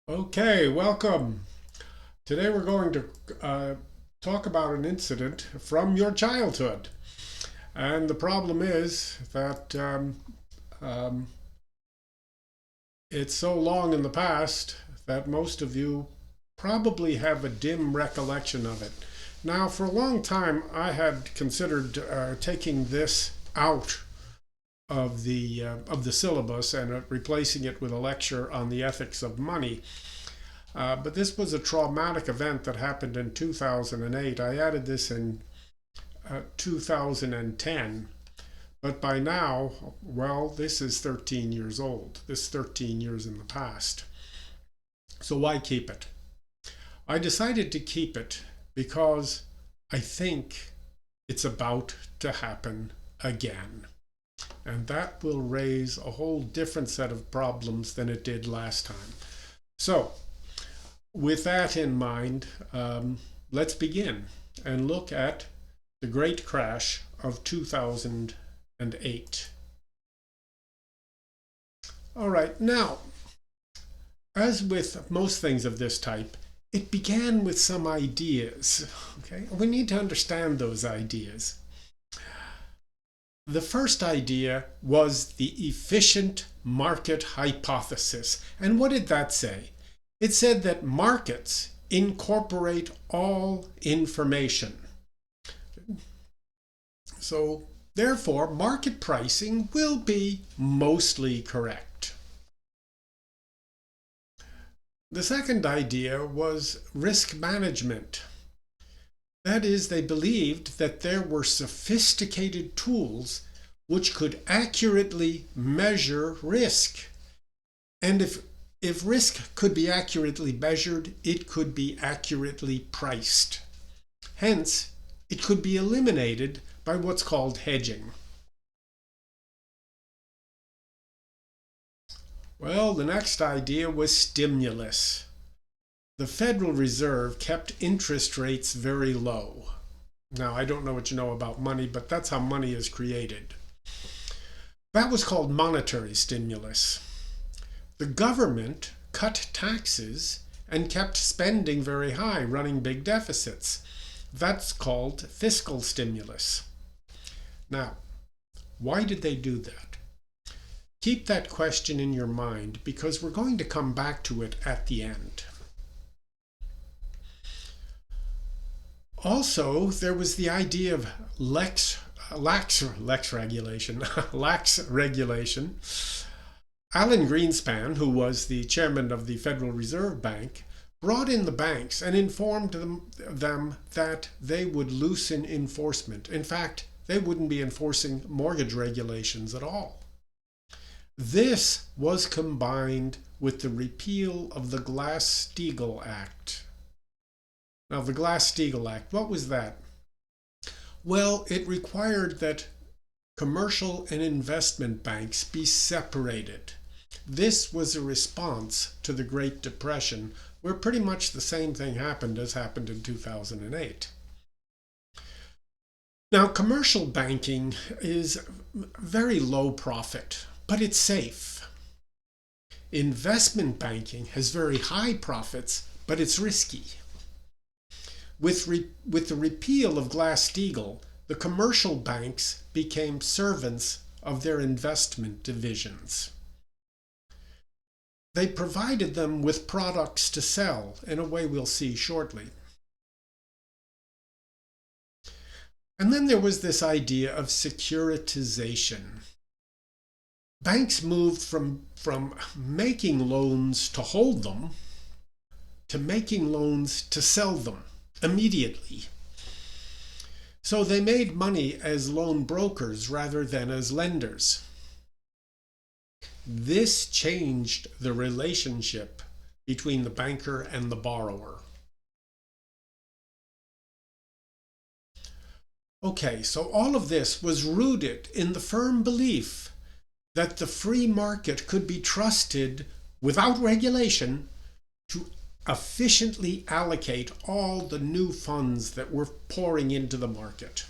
Okay, welcome. Today we're going to talk about an incident from your childhood. And the problem is that um, it's so long in the past that most of you probably have a dim recollection of it. Now, for a long time, I had considered taking this out of the syllabus and replacing it with a lecture on the ethics of money. But this was a traumatic event that happened in 2008. I added this in 2010. But by now, well, this is 13 years old. This is 13 years in the past. So why keep it? I decided to keep it because I think it's about to happen again. And that will raise a whole different set of problems than it did last time. So, with that in mind, let's begin and look at the great crash of 2008. All right, now, as with most things of this type, it began with some ideas. Okay, we need to understand those ideas. The first idea was the efficient market hypothesis. And what did that say? It said that markets incorporate all information. So, therefore, market pricing will be mostly correct. The second idea was risk management. That is, they believed that there were sophisticated tools which could accurately measure risk. And if risk could be accurately measured, it could be accurately priced. Hence, it could be eliminated by what's called hedging. Well, the next idea was stimulus. The Federal Reserve kept interest rates very low. Now, I don't know what you know about money, but that's how money is created. That was called monetary stimulus. The government cut taxes and kept spending very high, running big deficits. That's called fiscal stimulus. Now, why did they do that? Keep that question in your mind because we're going to come back to it at the end. Also, there was the idea of lax regulation. Lax regulation. Alan Greenspan, who was the chairman of the Federal Reserve Bank, brought in the banks and informed them that they would loosen enforcement. In fact, they wouldn't be enforcing mortgage regulations at all. This was combined with the repeal of the Glass-Steagall Act. Now, the Glass-Steagall Act, what was that? Well, it required that commercial and investment banks be separated. This was a response to the Great Depression, where pretty much the same thing happened as happened in 2008. Now, commercial banking is very low profit, but it's safe. Investment banking has very high profits, but it's risky. With the repeal of Glass-Steagall, the commercial banks became servants of their investment divisions. They provided them with products to sell in a way we'll see shortly. And then there was this idea of securitization. Banks moved from making loans to hold them to making loans to sell them immediately. So they made money as loan brokers rather than as lenders. This changed the relationship between the banker and the borrower. Okay, so all of this was rooted in the firm belief that the free market could be trusted without regulation to efficiently allocate all the new funds that were pouring into the market.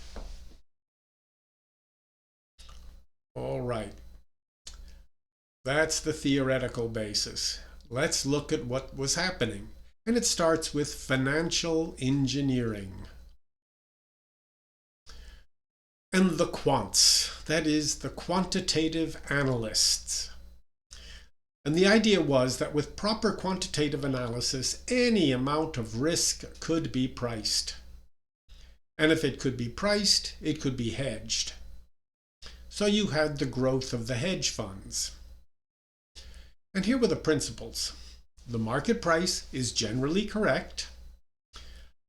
All right. That's the theoretical basis. let's look at what was happening. And it starts with financial engineering. And the quants, that is, the quantitative analysts. And the idea was that with proper quantitative analysis, any amount of risk could be priced. And if it could be priced, it could be hedged. So you had the growth of the hedge funds. And here were the principles. The market price is generally correct.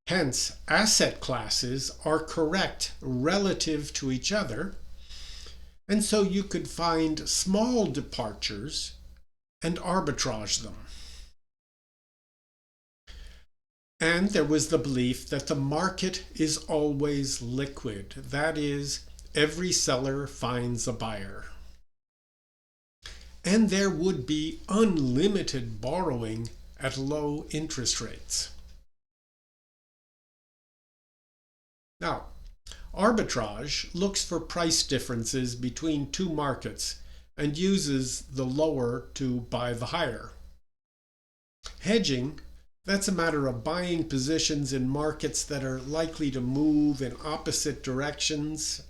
Hence, asset classes are correct relative to each other. And so you could find small departures and arbitrage them. And there was the belief that the market is always liquid. That is, every seller finds a buyer. And there would be unlimited borrowing at low interest rates. Now, arbitrage looks for price differences between two markets and uses the lower to buy the higher. Hedging, that's a matter of buying positions in markets that are likely to move in opposite directions.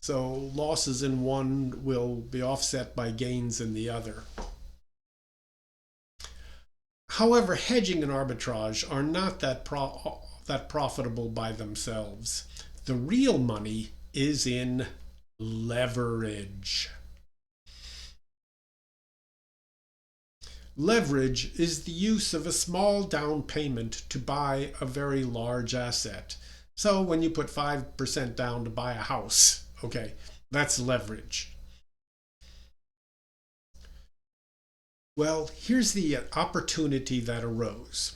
So losses in one will be offset by gains in the other. However, hedging and arbitrage are not that profitable by themselves. The real money is in leverage. Leverage is the use of a small down payment to buy a very large asset. So when you put 5% down to buy a house, okay, that's leverage. Well, here's the opportunity that arose.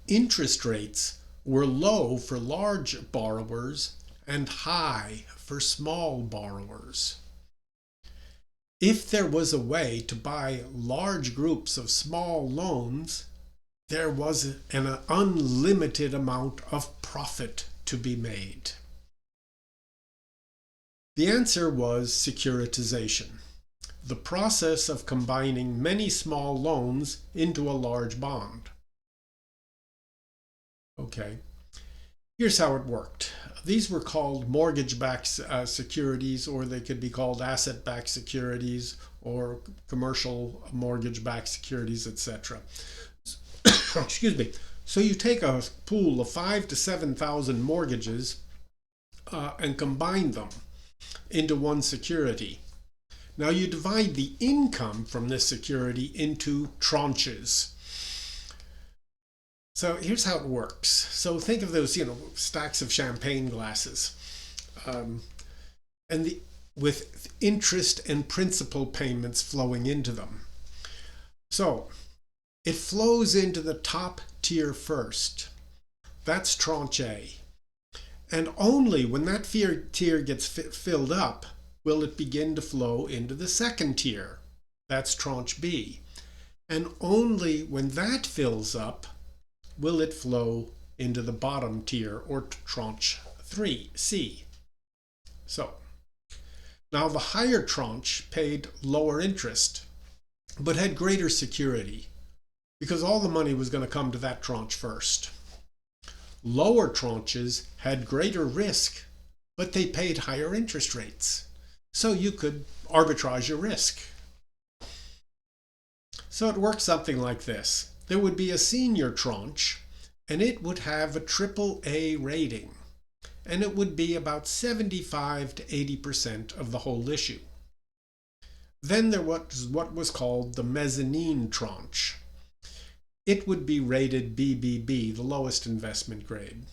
Interest rates were low for large borrowers and high for small borrowers. If there was a way to buy large groups of small loans, there was an unlimited amount of profit to be made. The answer was securitization, the process of combining many small loans into a large bond. Okay, here's how it worked. These were called mortgage-backed securities, or they could be called asset-backed securities, or commercial mortgage-backed securities, etc. Excuse me. So you take a pool of 5,000 to 7,000 mortgages and combine them into one security. Now you divide the income from this security into tranches. So here's how it works. So think of those, stacks of champagne glasses, with interest and principal payments flowing into them. So it flows into the top tier first. That's tranche A. And only when that tier gets filled up will it begin to flow into the second tier. That's tranche B. And only when that fills up will it flow into the bottom tier, or tranche 3C. So now the higher tranche paid lower interest but had greater security because all the money was going to come to that tranche first. Lower tranches had greater risk but they paid higher interest rates, so you could arbitrage your risk. So it works something like this. There would be a senior tranche, and it would have a AAA rating, and it would be about 75 to 80% of the whole issue. Then there was what was called the mezzanine tranche. It would be rated BBB, the lowest investment grade,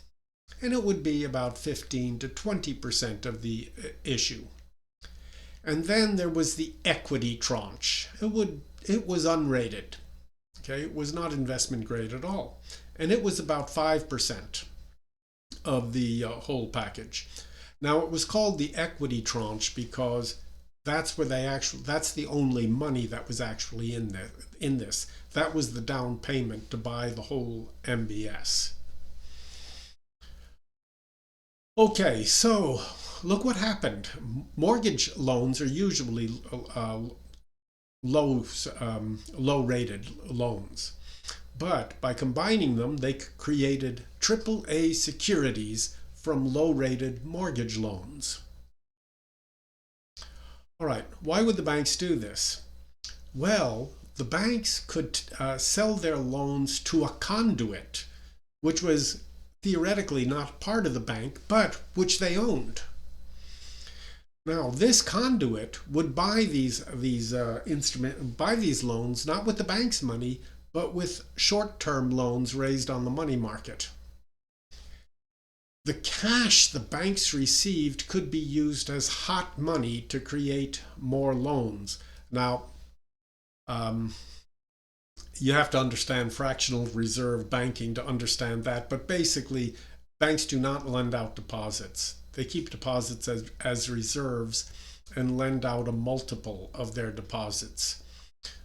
and it would be about 15 to 20% of the issue. And then there was the equity tranche. It was unrated. Okay, it was not investment grade at all. And it was about 5% of the whole package. Now it was called the equity tranche because that's the only money that was actually in this. That was the down payment to buy the whole MBS. Okay, so look what happened. Mortgage loans are usually low low rated loans. But by combining them, they created AAA securities from low rated mortgage loans. All right, why would the banks do this? Well, the banks could sell their loans to a conduit, which was theoretically not part of the bank, but which they owned. Now, this conduit would buy these loans not with the bank's money, but with short-term loans raised on the money market. The cash the banks received could be used as hot money to create more loans. Now, you have to understand fractional reserve banking to understand that, but basically, banks do not lend out deposits. They keep deposits as reserves and lend out a multiple of their deposits.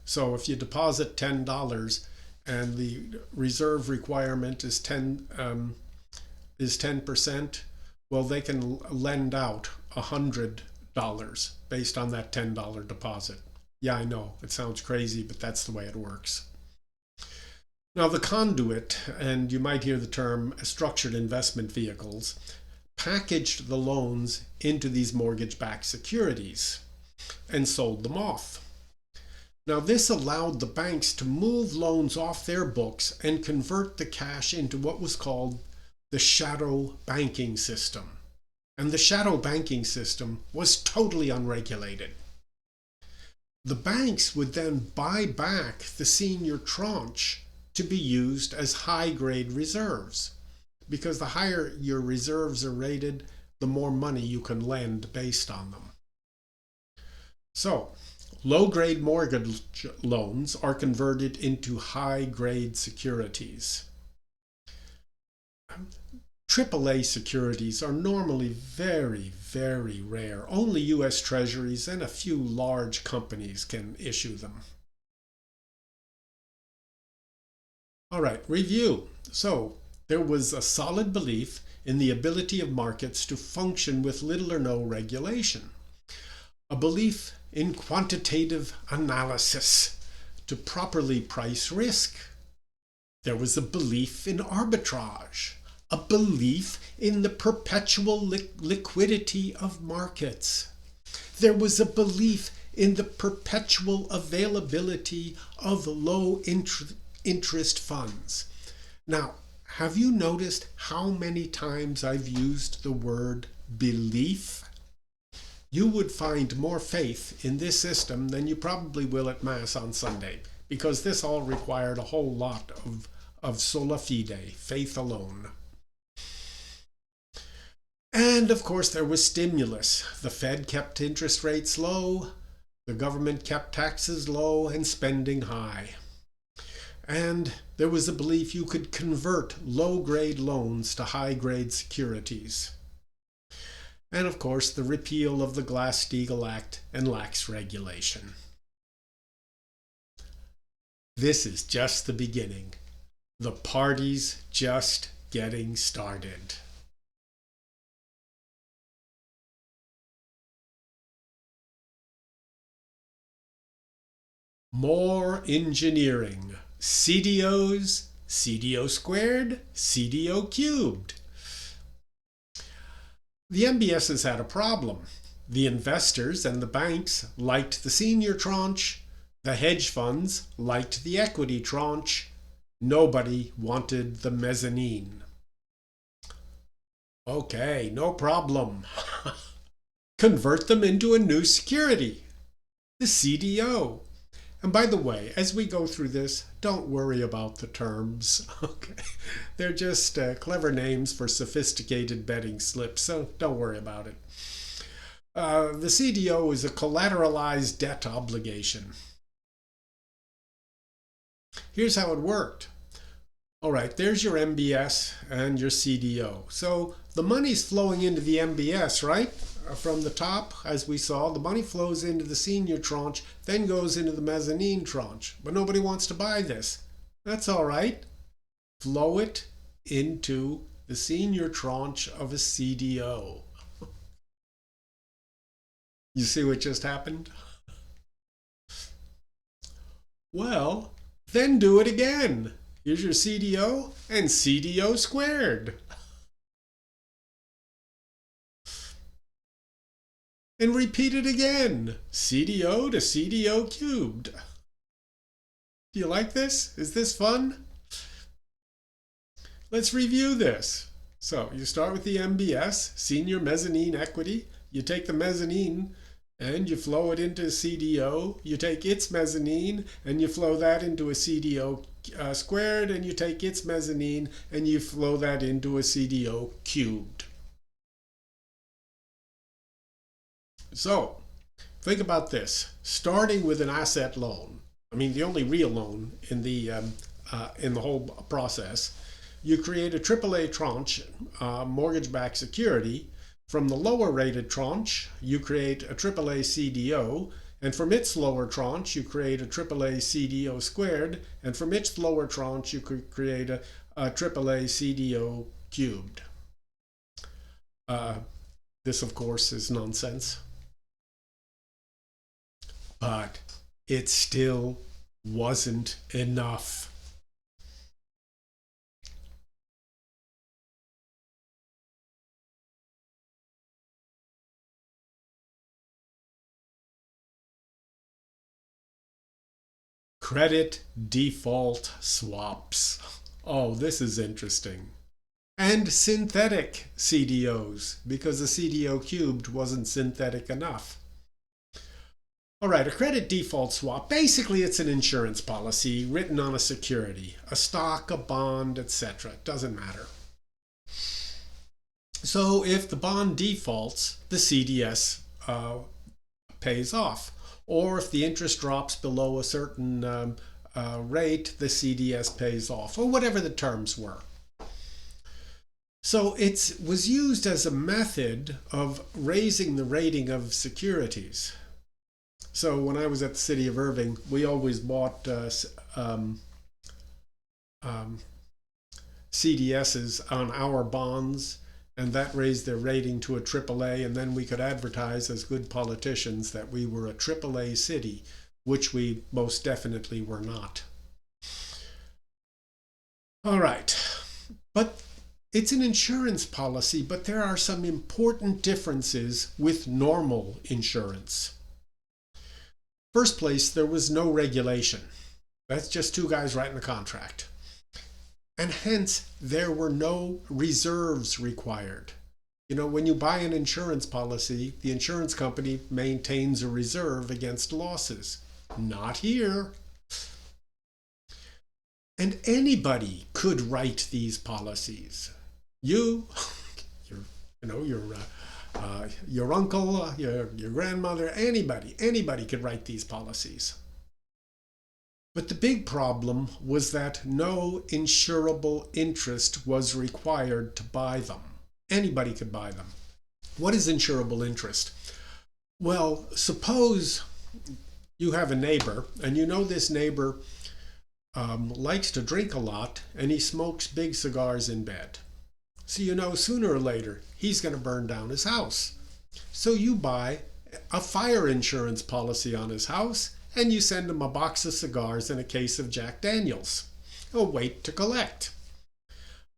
So if you deposit $10 and the reserve requirement is 10%, well, they can lend out $100 based on that $10 deposit. Yeah, I know, it sounds crazy, but that's the way it works. Now, the conduit, and you might hear the term structured investment vehicles, packaged the loans into these mortgage-backed securities and sold them off. Now, this allowed the banks to move loans off their books and convert the cash into what was called the shadow banking system. And the shadow banking system was totally unregulated. The banks would then buy back the senior tranche to be used as high-grade reserves, because the higher your reserves are rated, the more money you can lend based on them. So, low-grade mortgage loans are converted into high-grade securities. AAA securities are normally very, very rare. Only U.S. Treasuries and a few large companies can issue them. All right, review. So, there was a solid belief in the ability of markets to function with little or no regulation. A belief in quantitative analysis to properly price risk. There was a belief in arbitrage, a belief in the perpetual liquidity of markets. There was a belief in the perpetual availability of low interest funds. Now, have you noticed how many times I've used the word belief? You would find more faith in this system than you probably will at Mass on Sunday, because this all required a whole lot of sola fide, faith alone. And of course, there was stimulus. The Fed kept interest rates low, the government kept taxes low and spending high. And there was a belief you could convert low-grade loans to high-grade securities. And of course, the repeal of the Glass-Steagall Act and lax regulation. This is just the beginning. The party's just getting started. More engineering. CDOs, CDO squared, CDO cubed. The MBSs had a problem. The investors and the banks liked the senior tranche. The hedge funds liked the equity tranche. Nobody wanted the mezzanine. Okay, no problem. Convert them into a new security, the CDO. And by the way, as we go through this, don't worry about the terms. Okay, they're just clever names for sophisticated betting slips, so don't worry about it. The CDO is a collateralized debt obligation. Here's how it worked. All right, there's your MBS and your CDO. So the money's flowing into the MBS, right? From the top, as we saw, the money flows into the senior tranche, then goes into the mezzanine tranche. But nobody wants to buy this. That's all right. Flow it into the senior tranche of a CDO. You see what just happened? Well, then do it again. Here's your CDO and CDO squared. And repeat it again. CDO to CDO cubed. Do you like this? Is this fun? Let's review this. So you start with the MBS, senior mezzanine equity. You take the mezzanine and you flow it into CDO. You take its mezzanine and you flow that into a CDO squared, and you take its mezzanine and you flow that into a CDO cubed. So think about this. Starting with an asset loan, I mean the only real loan in the whole process, you create a AAA tranche mortgage-backed security. From the lower rated tranche, you create a AAA CDO, and from its lower tranche, you create a AAA CDO squared, and from its lower tranche, you could create a AAA CDO cubed. This, of course, is nonsense, but it still wasn't enough. Credit default swaps. Oh, this is interesting. And synthetic CDOs, because the CDO cubed wasn't synthetic enough. All right, a credit default swap, basically it's an insurance policy written on a security, a stock, a bond, etc. It doesn't matter. So if the bond defaults, the CDS pays off. Or if the interest drops below a certain rate, the CDS pays off, or whatever the terms were. So it was used as a method of raising the rating of securities. So when I was at the City of Irving, we always bought CDSs on our bonds, and that raised their rating to a AAA, and then we could advertise as good politicians that we were a AAA city, which we most definitely were not. All right, but it's an insurance policy, but there are some important differences with normal insurance. First place, there was no regulation. That's just two guys writing a contract. And hence, there were no reserves required. You know, when you buy an insurance policy, the insurance company maintains a reserve against losses. Not here. And anybody could write these policies. Your uncle, your grandmother, anybody could write these policies. But the big problem was that no insurable interest was required to buy them. Anybody could buy them. What is insurable interest? Well, suppose you have a neighbor, and you know this neighbor likes to drink a lot, and he smokes big cigars in bed. So you know sooner or later he's going to burn down his house. So you buy a fire insurance policy on his house, and you send him a box of cigars and a case of Jack Daniels. He'll wait to collect.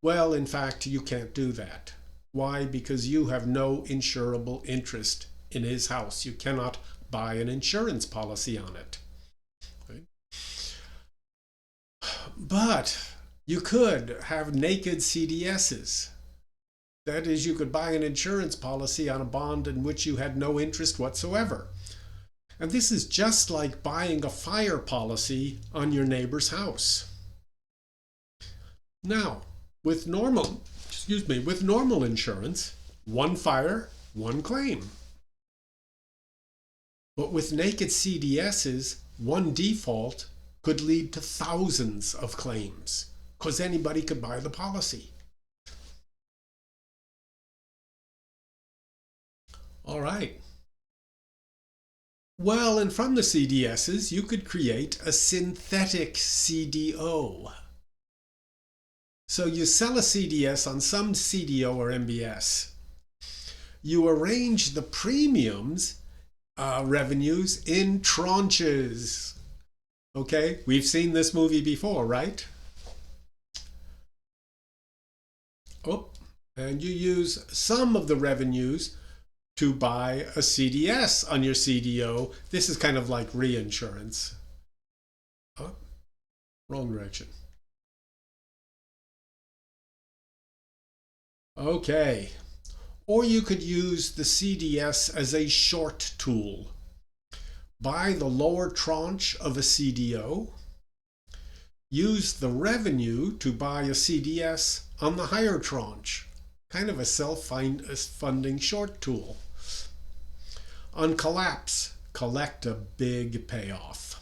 Well, in fact, you can't do that. Why? Because you have no insurable interest in his house. You cannot buy an insurance policy on it. Right? But you could have naked CDSs. That is, you could buy an insurance policy on a bond in which you had no interest whatsoever. And this is just like buying a fire policy on your neighbor's house. Now, with normal insurance, one fire, one claim. But with naked CDSs, one default could lead to thousands of claims, because anybody could buy the policy. All right. Well, and from the CDSs, you could create a synthetic CDO. So you sell a CDS on some CDO or MBS. You arrange the premiums revenues in tranches. Okay, we've seen this movie before, right? Oh, and you use some of the revenues to buy a CDS on your CDO. This is kind of like reinsurance. Oh, wrong direction. Okay. Or you could use the CDS as a short tool. Buy the lower tranche of a CDO, use the revenue to buy a CDS on the higher tranche. Kind of a self-funding short tool. On collapse, collect a big payoff.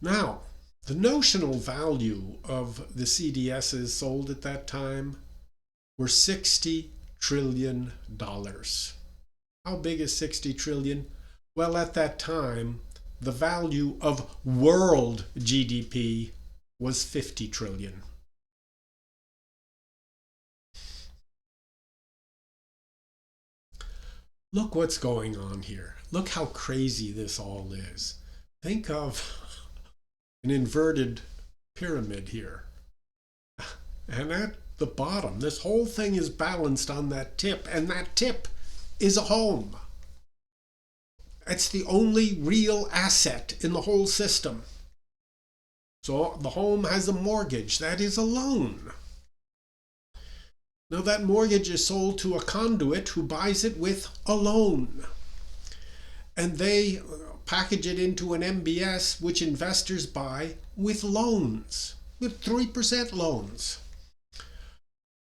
Now, the notional value of the CDSs sold at that time were $60 trillion. How big is 60 trillion? Well, at that time, the value of world GDP was 50 trillion. Look what's going on here. Look how crazy this all is. Think of an inverted pyramid here. And at the bottom, this whole thing is balanced on that tip, and that tip is a home. It's the only real asset in the whole system. So the home has a mortgage. That is a loan. Now that mortgage is sold to a conduit who buys it with a loan. And they package it into an MBS, which investors buy with loans, with 3% loans.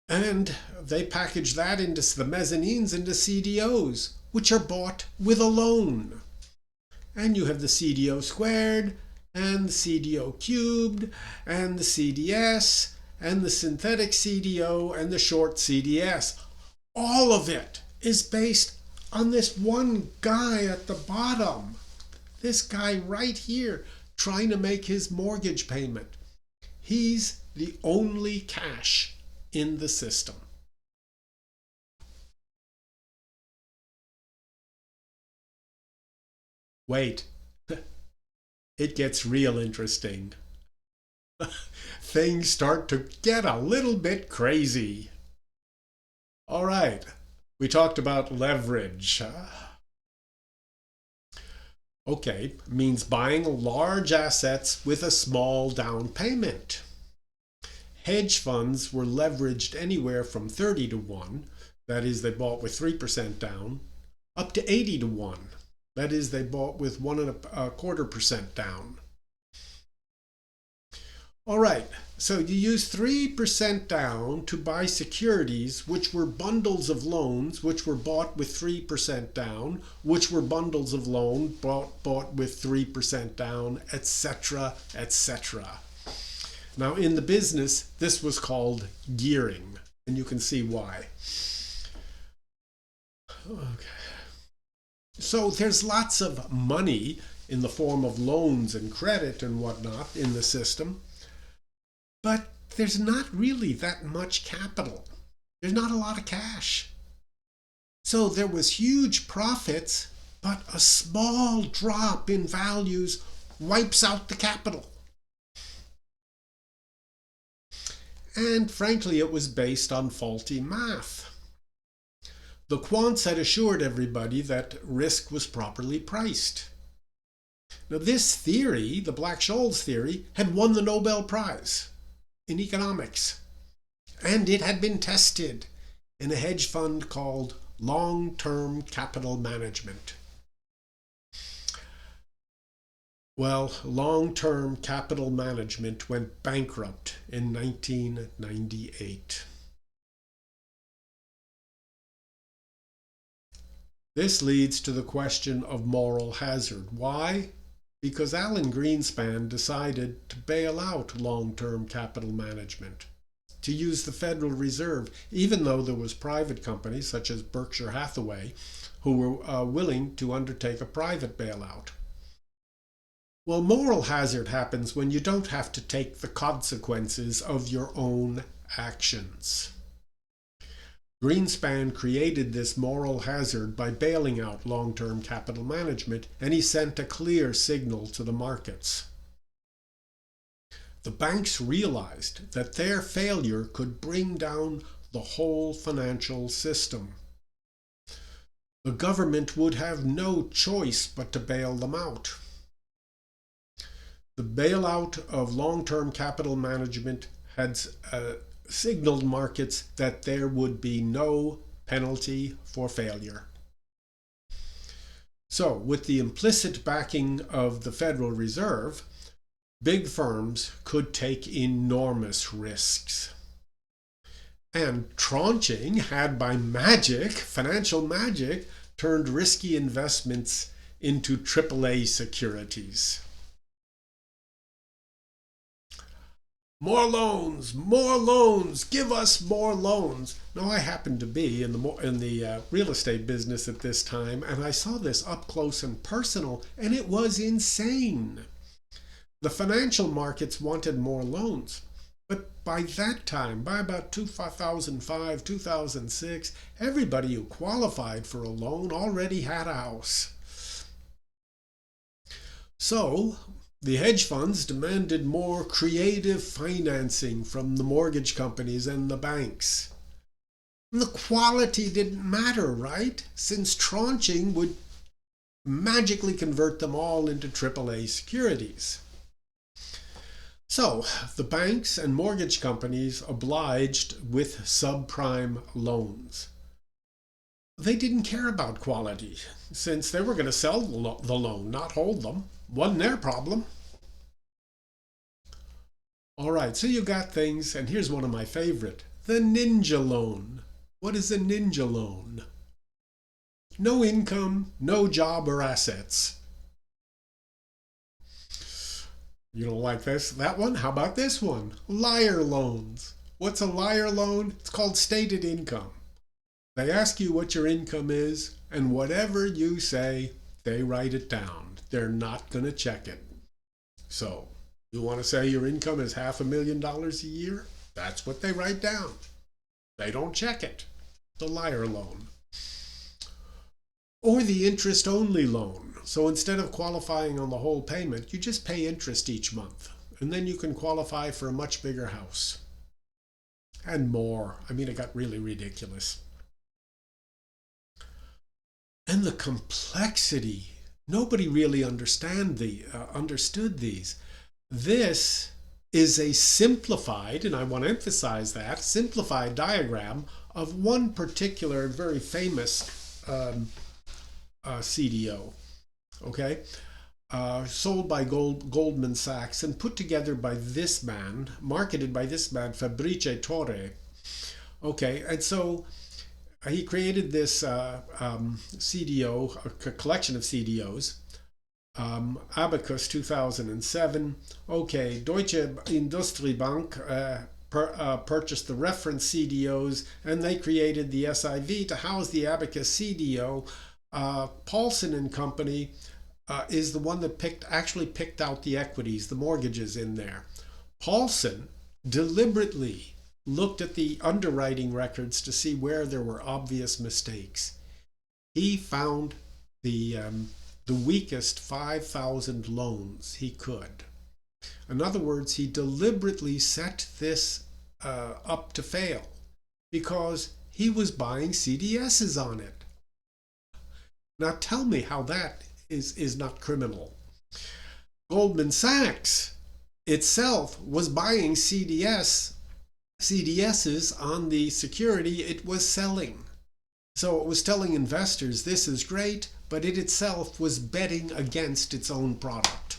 And they package that into the mezzanines into CDOs, which are bought with a loan. And you have the CDO squared, and the CDO cubed, and the CDS, and the synthetic CDO, and the short CDS. All of it is based on this one guy at the bottom. This guy right here trying to make his mortgage payment. He's the only cash in the system. Wait, it gets real interesting. Things start to get a little bit crazy. All right, we talked about leverage. Okay, means buying large assets with a small down payment. Hedge funds were leveraged anywhere from 30 to 1, that is, they bought with 3% down, up to 80 to 1, that is, they bought with 1.25% down. All right, so you use 3% down to buy securities, which were bundles of loans, which were bought with 3% down, which were bundles of loan bought with 3% down, etc., etc. Now, in the business, this was called gearing, and you can see why. Okay. So there's lots of money in the form of loans and credit and whatnot in the system, but there's not really that much capital. There's not a lot of cash. So there was huge profits, but a small drop in values wipes out the capital. And frankly, it was based on faulty math. The quants had assured everybody that risk was properly priced. Now, this theory, the Black-Scholes theory, had won the Nobel Prize in economics. And it had been tested in a hedge fund called Long-Term Capital Management. Well, Long-Term Capital Management went bankrupt in 1998. This leads to the question of moral hazard. Why? Because Alan Greenspan decided to bail out long-term capital management, to use the Federal Reserve, even though there was private companies such as Berkshire Hathaway who were willing to undertake a private bailout. Well, moral hazard happens when you don't have to take the consequences of your own actions. Greenspan created this moral hazard by bailing out long-term capital management, and he sent a clear signal to the markets. The banks realized that their failure could bring down the whole financial system. The government would have no choice but to bail them out. The bailout of long-term capital management had signaled markets that there would be no penalty for failure. So, with the implicit backing of the Federal Reserve, big firms could take enormous risks. And tranching had by magic, financial magic, turned risky investments into AAA securities. More loans, give us more loans. Now, I happened to be in the real estate business at this time, and I saw this up close and personal, and it was insane. The financial markets wanted more loans. But by that time, by about 2005, 2006, everybody who qualified for a loan already had a house. So, the hedge funds demanded more creative financing from the mortgage companies and the banks. And the quality didn't matter, right? Since tranching would magically convert them all into AAA securities. So, the banks and mortgage companies obliged with subprime loans. They didn't care about quality, since they were going to sell the loan, not hold them. Wasn't their problem. All right, so you got things, and here's one of my favorite, the ninja loan. What is a ninja loan? No income, no job or assets. You don't like that one? How about this one? Liar loans. What's a liar loan? It's called stated income. They ask you what your income is, and whatever you say, they write it down. They're not going to check it. So, you want to say your income is $500,000 a year? That's what they write down. They don't check it. The liar loan. Or the interest-only loan. So instead of qualifying on the whole payment, you just pay interest each month. And then you can qualify for a much bigger house. And more. I mean, it got really ridiculous. And the complexity. Nobody really understood these. This is a simplified, and I want to emphasize that, simplified diagram of one particular very famous CDO. Okay, sold by Goldman Sachs and put together by this man, marketed by this man, Fabrizio Torre. Okay, and so he created this CDO, a collection of CDOs, Abacus 2007. Okay, Deutsche Industriebank purchased the reference CDOs, and they created the SIV to house the Abacus CDO. Paulson and Company is the one that actually picked out the equities, the mortgages in there. Paulson deliberately looked at the underwriting records to see where there were obvious mistakes. He found the weakest 5,000 loans he could. In other words, he deliberately set this up to fail because he was buying CDSs on it. Now tell me how that is not criminal. Goldman Sachs itself was buying CDSs on the security it was selling. So it was telling investors this is great, but it itself was betting against its own product.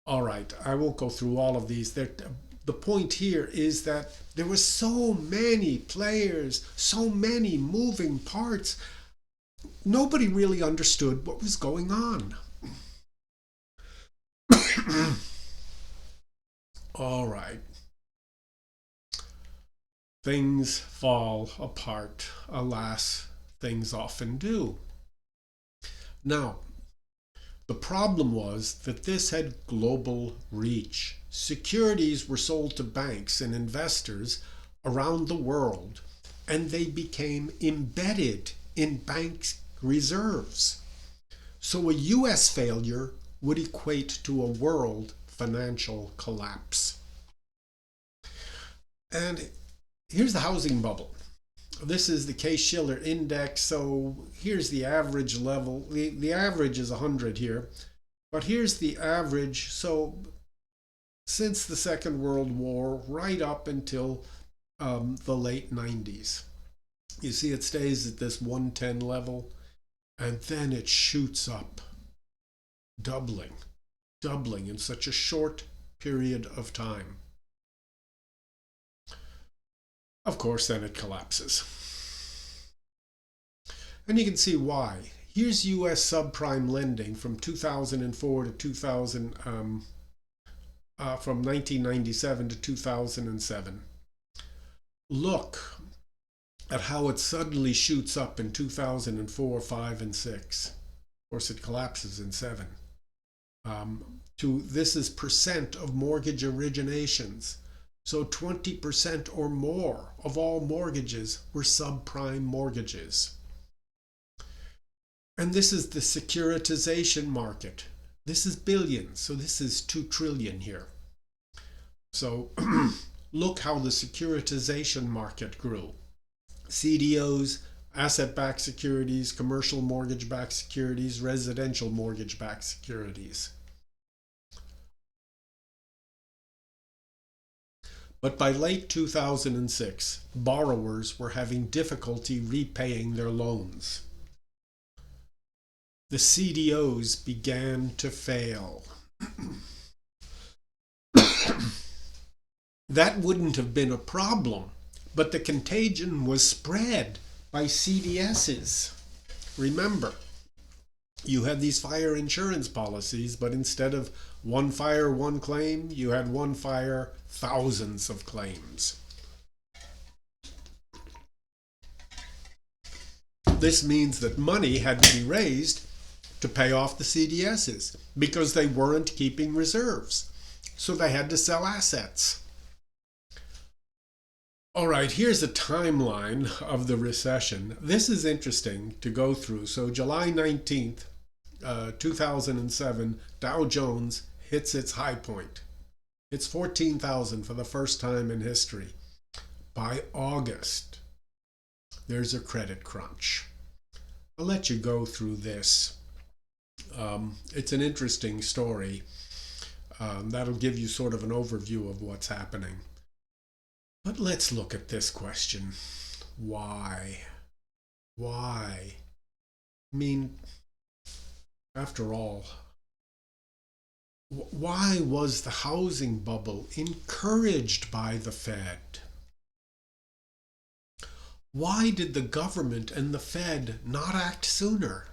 All right, I won't go through all of these. The point here is that there were so many players, so many moving parts. Nobody really understood what was going on. All right. Things fall apart. Alas, things often do. Now, the problem was that this had global reach. Securities were sold to banks and investors around the world, and they became embedded in bank reserves. So a US failure would equate to a world financial collapse. And here's the housing bubble. This is the Case-Shiller index. So here's the average level. The average is 100 here. But here's the average. So since the Second World War, right up until the late 90s. You see it stays at this 110 level, and then it shoots up, doubling in such a short period of time. Of course, then it collapses. And you can see why. Here's US subprime lending from 2004 to 2000, from 1997 to 2007. Look at how it suddenly shoots up in 2004, 5, and 6. Of course, it collapses in 7. This is percent of mortgage originations. So 20% or more of all mortgages were subprime mortgages. And this is the securitization market. This is billions, so this is 2 trillion here. So look how the securitization market grew. CDOs, asset-backed securities, commercial mortgage-backed securities, residential mortgage-backed securities. But by late 2006, borrowers were having difficulty repaying their loans. The CDOs began to fail. That wouldn't have been a problem, but the contagion was spread by CDSs. Remember, you had these fire insurance policies, but instead of one fire, one claim, you had one fire, thousands of claims. This means that money had to be raised to pay off the CDSs because they weren't keeping reserves. So they had to sell assets. All right, here's a timeline of the recession. This is interesting to go through. So July 19th, 2007, Dow Jones hits its high point. It's 14,000 for the first time in history. By August, there's a credit crunch. I'll let you go through this. It's an interesting story. That'll give you sort of an overview of what's happening. But let's look at this question. Why? Why? I mean, after all, why was the housing bubble encouraged by the Fed? Why did the government and the Fed not act sooner?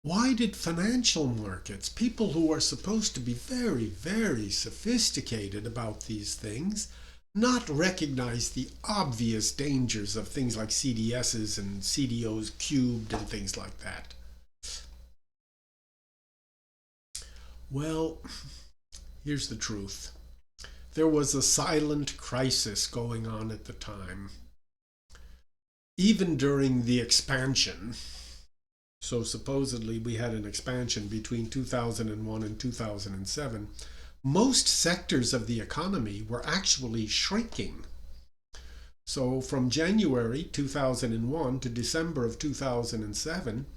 Why did financial markets, people who are supposed to be very, very sophisticated about these things, not recognize the obvious dangers of things like CDSs and CDOs cubed and things like that? Well, here's the truth. There was a silent crisis going on at the time. Even during the expansion, so supposedly we had an expansion between 2001 and 2007, most sectors of the economy were actually shrinking. So from January 2001 to December of 2007,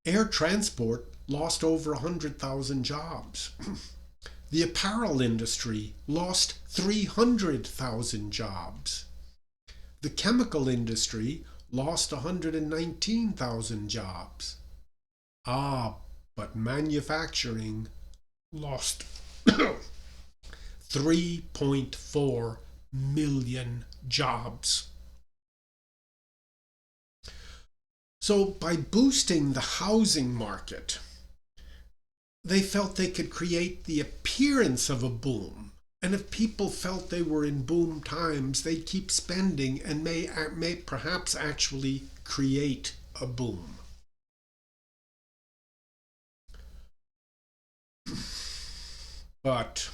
air transport lost over 100,000 jobs. The apparel industry lost 300,000 jobs. The chemical industry lost 119,000 jobs. But manufacturing lost 3.4 million jobs. So by boosting the housing market, they felt they could create the appearance of a boom. And if people felt they were in boom times, they'd keep spending and may perhaps actually create a boom. But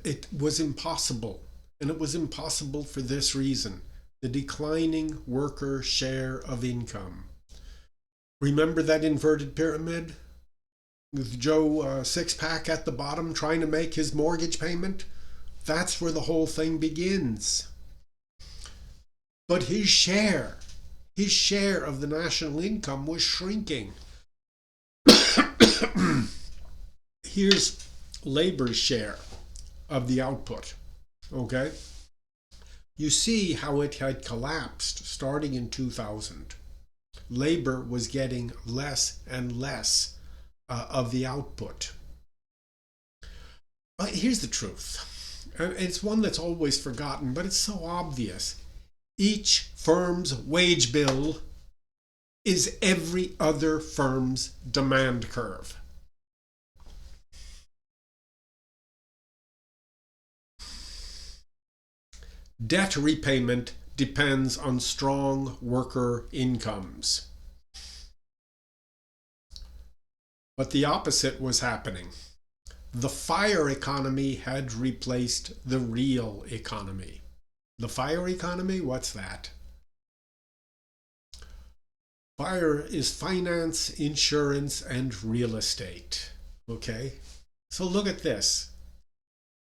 it was impossible And it was impossible for this reason: the declining worker share of income. Remember that inverted pyramid with Joe Sixpack at the bottom trying to make his mortgage payment? That's where the whole thing begins. But his share of the national income was shrinking. Here's labor's share of the output. Okay? You see how it had collapsed starting in 2000. Labor was getting less and less of the output. Here's the truth. And it's one that's always forgotten, but it's so obvious. Each firm's wage bill is every other firm's demand curve. Debt repayment depends on strong worker incomes. But the opposite was happening. The FIRE economy had replaced the real economy. The FIRE economy? What's that? FIRE is finance, insurance, and real estate. Okay? So look at this.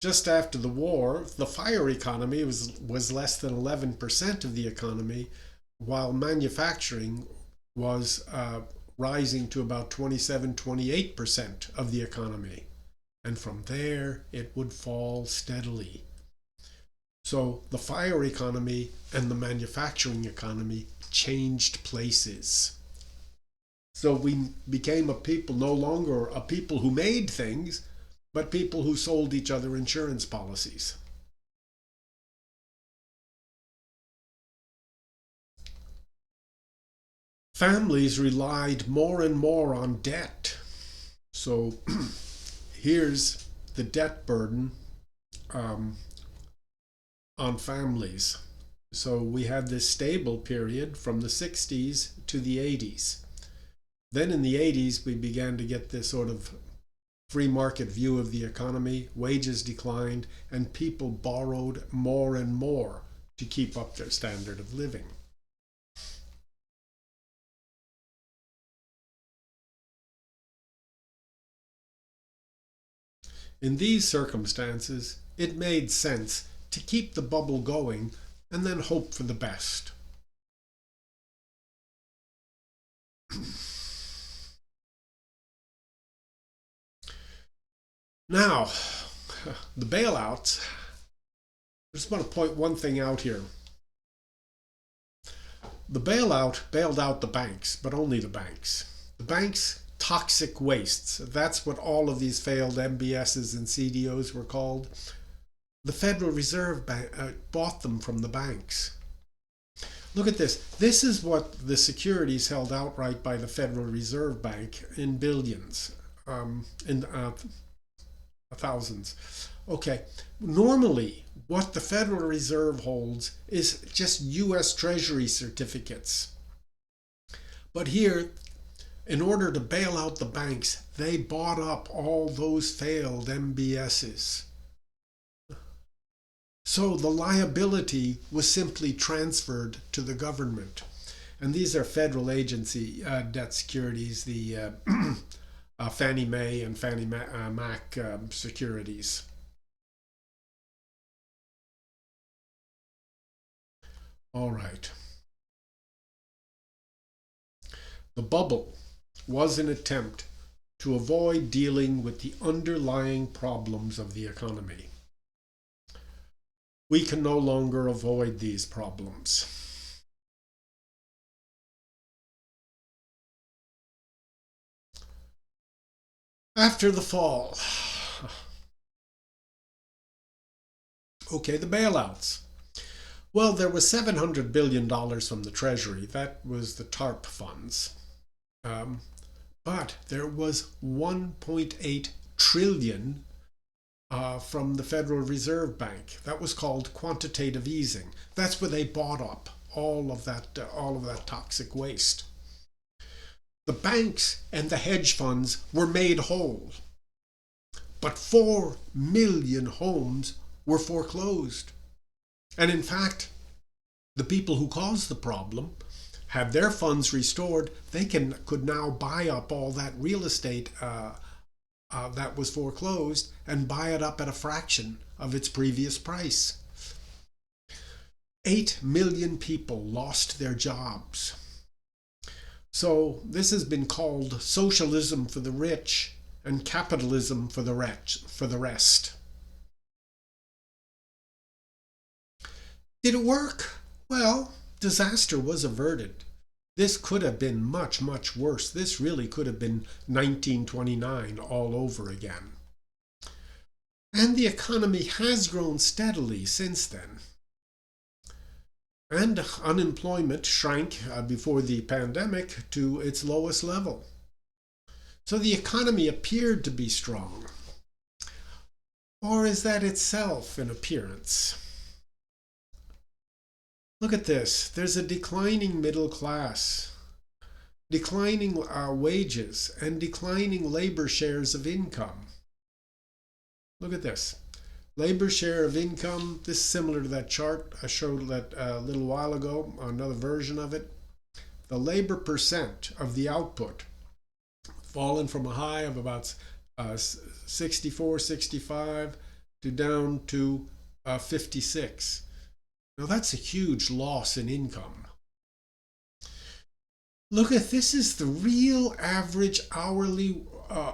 Just after the war, the FIRE economy was less than 11% of the economy, while manufacturing was rising to about 27-28% of the economy. And from there, it would fall steadily. So the FIRE economy and the manufacturing economy changed places. So we became a people, no longer a people who made things, but people who sold each other insurance policies. Families relied more and more on debt. So here's the debt burden on families. So we had this stable period from the 60s to the 80s. Then in the 80s, we began to get this sort of free market view of the economy. Wages declined, and people borrowed more and more to keep up their standard of living. In these circumstances, it made sense to keep the bubble going and then hope for the best. Now, the bailouts. I just want to point one thing out here. The bailout bailed out the banks, but only the banks. The banks, toxic wastes. That's what all of these failed MBSs and CDOs were called. The Federal Reserve bought them from the banks. Look at this. This is what the securities held outright by the Federal Reserve Bank in billions, in thousands. Okay, normally what the Federal Reserve holds is just US Treasury certificates. But here, in order to bail out the banks, they bought up all those failed MBSs. So the liability was simply transferred to the government. And these are federal agency debt securities, the Fannie Mae and Fannie Mac securities. All right. The bubble was an attempt to avoid dealing with the underlying problems of the economy. We can no longer avoid these problems. After the fall. Okay, the bailouts. Well, there was $700 billion from the Treasury. That was the TARP funds. But there was $1.8 trillion from the Federal Reserve Bank. That was called quantitative easing. That's where they bought up all of that toxic waste. The banks and the hedge funds were made whole, but 4 million homes were foreclosed. And in fact, the people who caused the problem had their funds restored. They could now buy up all that real estate that was foreclosed and buy it up at a fraction of its previous price. 8 million people lost their jobs. So this has been called socialism for the rich and capitalism for the rest. Did it work? Well, disaster was averted. This could have been much, much worse. This really could have been 1929 all over again. And the economy has grown steadily since then. And unemployment shrank before the pandemic to its lowest level. So the economy appeared to be strong. Or is that itself an appearance? Look at this. There's a declining middle class, declining wages, and declining labor shares of income. Look at this. Labor share of income, this is similar to that chart I showed that a little while ago, another version of it. The labor percent of the output, fallen from a high of about 64, 65 to down to 56. Now that's a huge loss in income. Look at this, is the real average hourly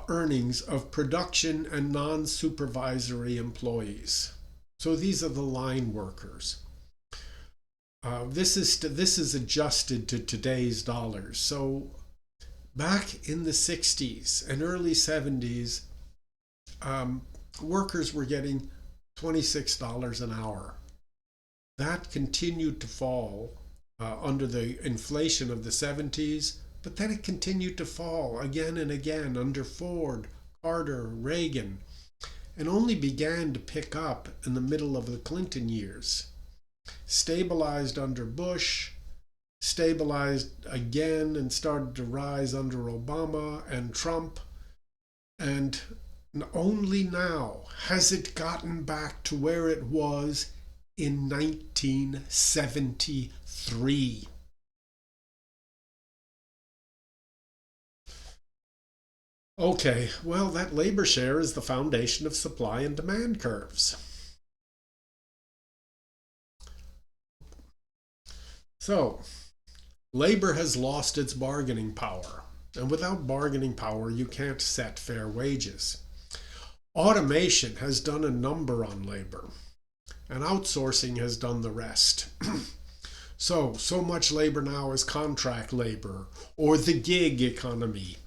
earnings of production and non-supervisory employees. So these are the line workers. This is adjusted to today's dollars. So back in the 60s and early 70s, workers were getting $26 an hour. That continued to fall under the inflation of the 70s, but then it continued to fall again and again under Ford, Carter, Reagan, and only began to pick up in the middle of the Clinton years. Stabilized under Bush, stabilized again and started to rise under Obama and Trump, and only now has it gotten back to where it was in 1973. Okay, well, that labor share is the foundation of supply and demand curves. So, labor has lost its bargaining power, and without bargaining power, you can't set fair wages. Automation has done a number on labor, and outsourcing has done the rest. So much labor now is contract labor or the gig economy.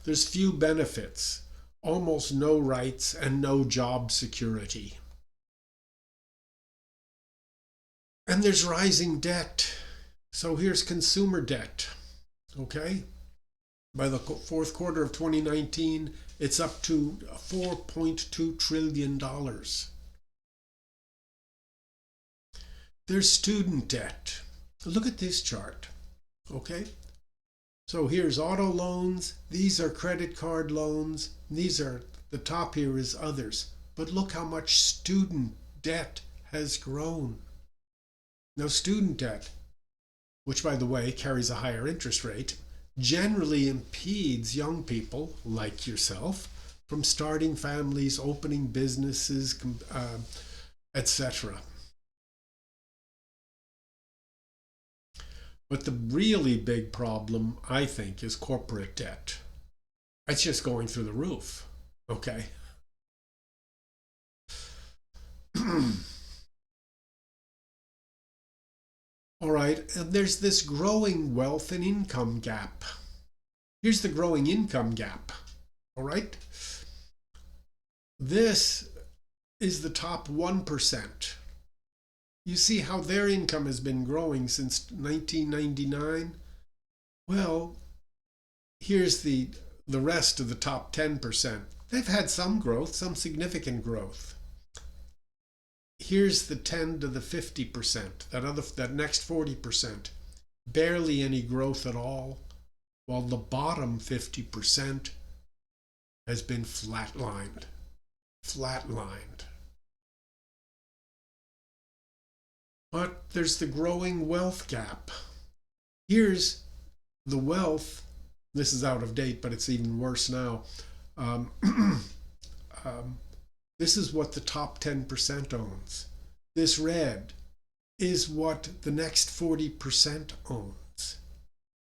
There's few benefits, almost no rights, and no job security. And there's rising debt. So here's consumer debt. Okay? By the fourth quarter of 2019, it's up to $4.2 trillion. There's student debt. Look at this chart. Okay? So here's auto loans. These are credit card loans. These are, the top here is others. But look how much student debt has grown. Now, student debt, which by the way carries a higher interest rate, generally impedes young people like yourself from starting families, opening businesses, etc. But the really big problem, I think, is corporate debt. It's just going through the roof. Okay? All right, and there's this growing wealth and income gap. Here's the growing income gap. All right? This is the top 1%. You see how their income has been growing since 1999? Well, here's the rest of the top 10%. They've had some growth, some significant growth. Here's the 10 to the 50%, that next 40%. Barely any growth at all, while the bottom 50% has been flatlined. But there's the growing wealth gap. Here's the wealth. This is out of date, but it's even worse now. Um, this is what the top 10% owns. This red is what the next 40% owns.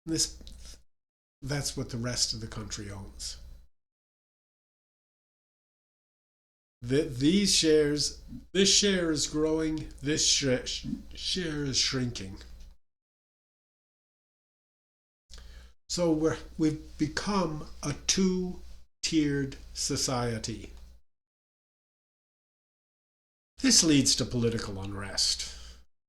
That's what the rest of the country owns. These shares, this share is growing, this share is shrinking. So we've become a two-tiered society. This leads to political unrest.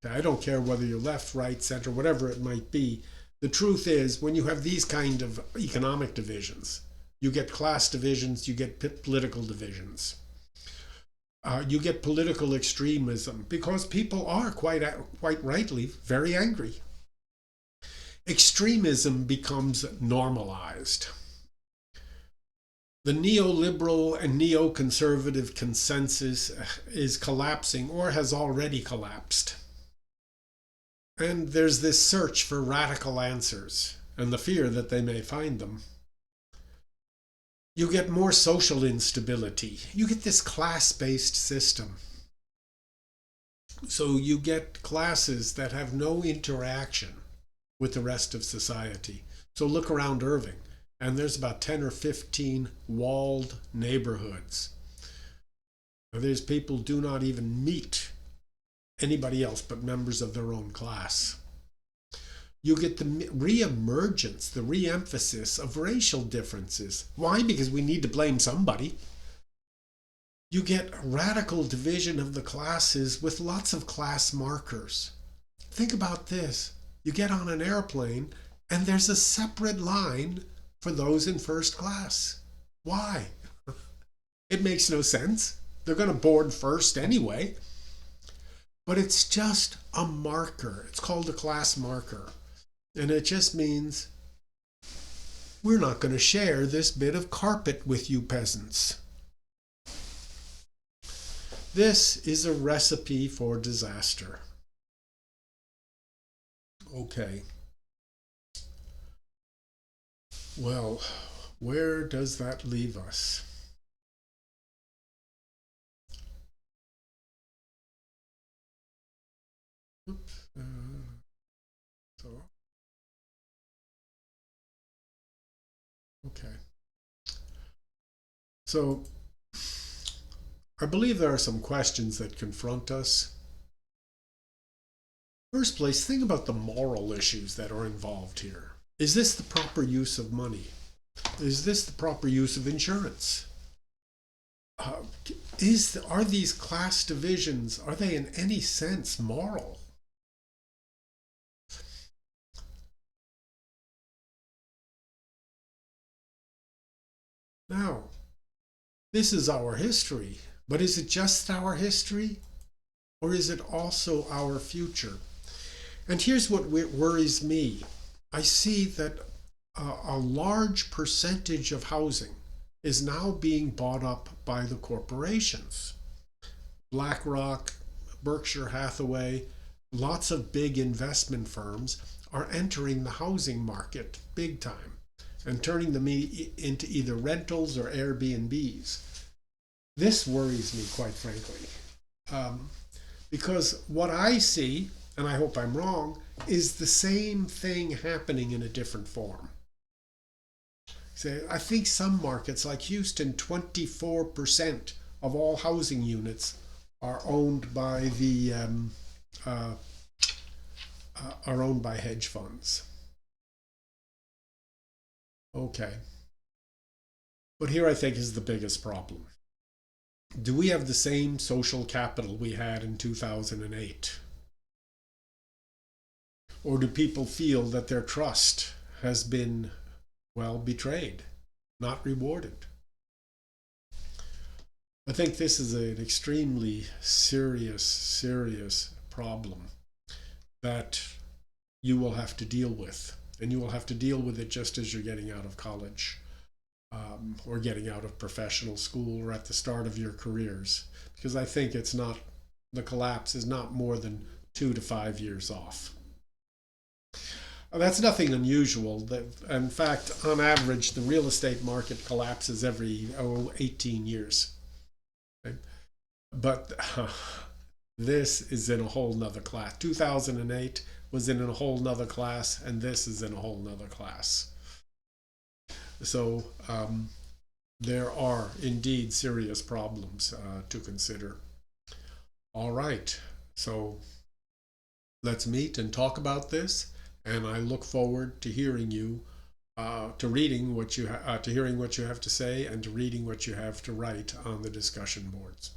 I don't care whether you're left, right, center, whatever it might be. The truth is, when you have these kind of economic divisions, you get class divisions, you get political divisions. You get political extremism because people are quite rightly very angry. Extremism becomes normalized. The neoliberal and neoconservative consensus is collapsing or has already collapsed. And there's this search for radical answers and the fear that they may find them. You get more social instability. You get this class-based system. So you get classes that have no interaction with the rest of society. So look around Irving, and there's about 10 or 15 walled neighborhoods. There's people who do not even meet anybody else but members of their own class. You get the re-emergence, the re-emphasis of racial differences. Why? Because we need to blame somebody. You get radical division of the classes with lots of class markers. Think about this. You get on an airplane and there's a separate line for those in first class. Why? It makes no sense. They're going to board first anyway. But it's just a marker. It's called a class marker. And it just means we're not going to share this bit of carpet with you peasants. This is a recipe for disaster. Okay. Well, where does that leave us? Oops. Okay. So I believe there are some questions that confront us. First place, think about the moral issues that are involved here. Is this the proper use of money? Is this the proper use of insurance? Are these class divisions, are they in any sense moral? Now, this is our history, but is it just our history? Or is it also our future? And here's what worries me. I see that a large percentage of housing is now being bought up by the corporations. BlackRock, Berkshire Hathaway, lots of big investment firms are entering the housing market big time and turning them into either rentals or Airbnbs. This worries me, quite frankly, because what I see, and I hope I'm wrong, is the same thing happening in a different form. So I think some markets like Houston, 24% of all housing units are owned by are owned by hedge funds. Okay. But here I think is the biggest problem. Do we have the same social capital we had in 2008? Or do people feel that their trust has been, well, betrayed, not rewarded? I think this is an extremely serious problem that you will have to deal with. And you will have to deal with it just as you're getting out of college or getting out of professional school or at the start of your careers. Because I think the collapse is not more than 2 to 5 years off. That's nothing unusual. In fact, on average, the real estate market collapses every 18 years. Okay? But this is in a whole nother class. 2008 was in a whole nother class, and this is in a whole nother class. So there are indeed serious problems to consider. All right, so let's meet and talk about this, and I look forward to hearing you, to reading what you to hearing what you have to say, and to reading what you have to write on the discussion boards.